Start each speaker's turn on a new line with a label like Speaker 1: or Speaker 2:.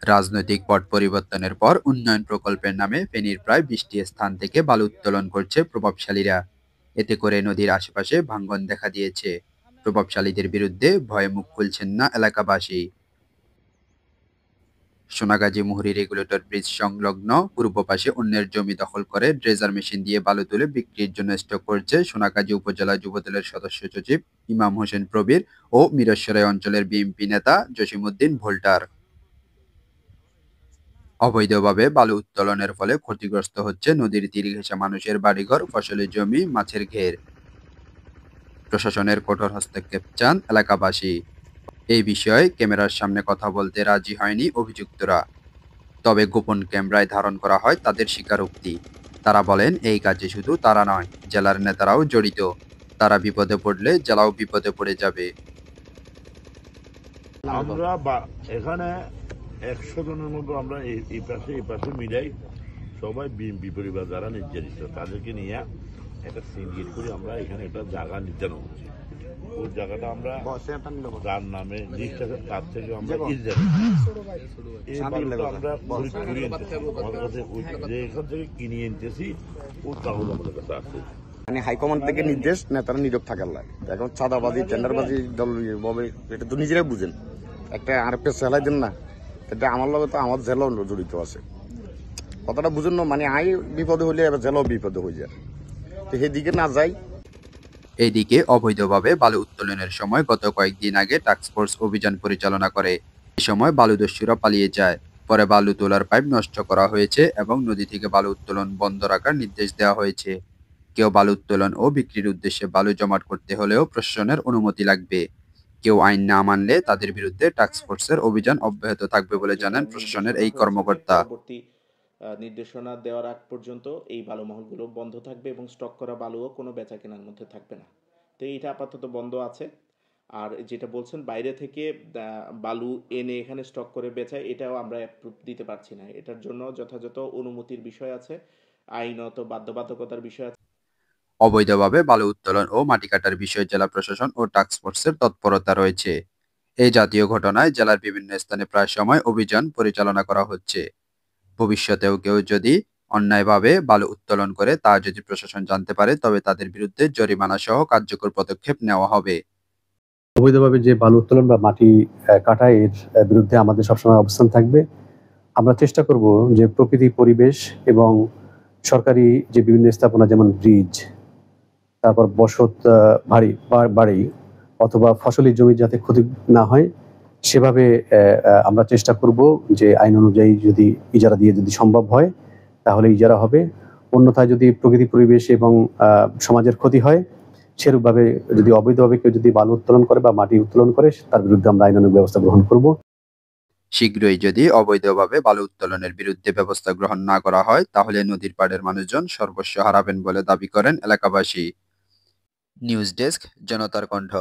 Speaker 1: রাজনৈতিক পট পরিবর্তনের পর উন্নয়ন প্রকল্পের নামে ফেনীর প্রায় ২০টি স্থান থেকে বালু উত্তোলন করছে প্রভাবশালীরা। এতে করে নদীর আশেপাশে ভাঙন দেখা দিয়েছে। প্রভাবশালীদের বিরুদ্ধে ভয়ে মুখ খুলছেন না এলাকাবাসী। সোনাগাজী মুহুরী রেগুলেটর ব্রিজ সংলগ্ন পূর্ব পাশে অন্যের জমি দখল করে ড্রেজার মেশিন দিয়ে বালু তুলে বিক্রির জন্য স্টক করছে সোনাগাজী উপজেলা যুবদলের সদস্য সচিব ইমাম হোসেন প্রবীর ও মিরসরাই অঞ্চলের বিএনপি নেতা জসিমউদ্দিন ভোল্টার। অবৈধভাবে বালু উত্তোলনের ফলে ক্ষতিগ্রস্ত হচ্ছে নদীর তীর ঘেঁষা মানুষের বাড়িঘর, ফসলি জমি, মাছের ঘের। প্রশাসনের কঠোর হস্তক্ষেপ চান এলাকাবাসী। এই বিষয়ে ক্যামেরার সামনে কথা বলতে রাজি হয়নি অভিযুক্তরা। তবে গোপন ক্যামেরায় ধারণ করা হয় তাদের স্বীকারোক্তি। তারা বলেন, এই কাজে শুধু তারা নয়, জেলার নেতারাও জড়িত। তারা বিপদে পড়লে জেলাও বিপদে পড়ে যাবে।
Speaker 2: আমরা এখানে ১০০ জনের মতো আমরা এই পাশে মিলাই সবাই বিএনপি পরিবার যারা নির্যাতিত তাদেরকে নিয়ে একটা সিন্ডিকেট করে আমরা এখানে একটা জায়গা নির্ধারণ করছি। ওই জায়গাটা আমরা যার নামে লিস্ট আছে তার থেকে আমরা এই বালুটা আমরা যে এখান থেকে কিনে আনতেছি ও তাহলে আমাদের কাছে আছে।
Speaker 3: মানে হাইকমান্ড থেকে নির্দেশ নেতারা নীরব থাকার লাগে। এখন চাঁদাবাজি টেন্ডারবাজি দল এটা তো নিজেরাই বুঝেন। একটা আরএফএস চালাই দেন না, এটা আমার লগে তো আমার জেলাও জড়িত আছে। কথাটা বুঝুন না, মানে আই বিপদে হইলে এবার জেলাও বিপদে হয়ে যায়, তো সেদিকে না যাই।
Speaker 1: এদিকে অবৈধভাবে বালু উত্তোলনের সময় গত কয়েকদিন আগে টাস্কফোর্স অভিযান পরিচালনা করে। এ সময় বালুদস্যুরা পালিয়ে যায়। পরে বালু তোলার পাইপ নষ্ট করা হয়েছে এবং নদী থেকে বালু উত্তোলন বন্ধ রাখার নির্দেশ দেওয়া হয়েছে। কেউ বালু উত্তোলন ও বিক্রির উদ্দেশ্যে বালু জমাট করতে হলেও প্রশাসনের অনুমতি লাগবে। কেউ আইন না মানলে তাদের বিরুদ্ধে টাস্কফোর্সের অভিযান অব্যাহত থাকবে বলে জানান প্রশাসনের এই কর্মকর্তা।
Speaker 4: পরবর্তী নির্দেশনা দেওয়ার আগ পর্যন্ত এই বালু মহলগুলো বন্ধ থাকবে এবং স্টক করা বালুও কোনো বেচা কেনার মধ্যে থাকবে না। তো এইটা আপাতত বন্ধ আছে। আর যেটা বলছেন বাইরে থেকে বালু এনে এখানে স্টক করে বেচায়, এটাও আমরা অ্যাপ্রুভ দিতে পারছি না। এটার জন্য যথাযথ অনুমতির বিষয় আছে, আইনত বাধ্যবাধকতার বিষয় আছে।
Speaker 1: অবৈধভাবে বালু উত্তোলন ও মাটি কাটার বিষয়ে জেলা প্রশাসন ও টাস্কফোর্সের তৎপরতা রয়েছে। এই জাতীয় ঘটনায় জেলার বিভিন্ন স্থানে প্রায় সময় অভিযান পরিচালনা করা হচ্ছে। ভবিষ্যতেও কেউ যদি অন্যায়ভাবে বালু উত্তোলন করে তা যদি প্রশাসন জানতে পারে, তবে তাদের বিরুদ্ধে জরিমানা সহ কার্যকর পদক্ষেপ নেওয়া হবে।
Speaker 5: অবৈধভাবে যে বালু উত্তোলন বা মাটি কাটা এর বিরুদ্ধে আমাদের সবসময় অবস্থান থাকবে। আমরা চেষ্টা করব যে প্রকৃতি, পরিবেশ এবং সরকারি যে বিভিন্ন স্থাপনা যেমন ব্রিজ, তারপর বসত বাড়ি অথবা ফসলি জমি যাতে ক্ষতি না হয় সেভাবে আমরা চেষ্টা করব যে আইন অনুযায়ী যদি ইজারা দিয়ে যদি সম্ভব হয় তাহলে ইজারা হবে। অন্যথায় যদি প্রকৃতি, পরিবেশ এবং সমাজের ক্ষতি হয় সেরূপভাবে যদি অবৈধভাবে কেউ যদি বালু উত্তোলন করে বা মাটি উত্তোলন করে তার বিরুদ্ধে আমরা আইনানুগ ব্যবস্থা গ্রহণ করব।
Speaker 1: শীঘ্রই যদি অবৈধভাবে বালু উত্তোলনের বিরুদ্ধে ব্যবস্থা গ্রহণ না করা হয়, তাহলে নদীর পাড়ের মানুষজন সর্বস্ব হারাবেন বলে দাবি করেন এলাকাবাসী। নিউজ ডেস্ক, জনতার কণ্ঠ।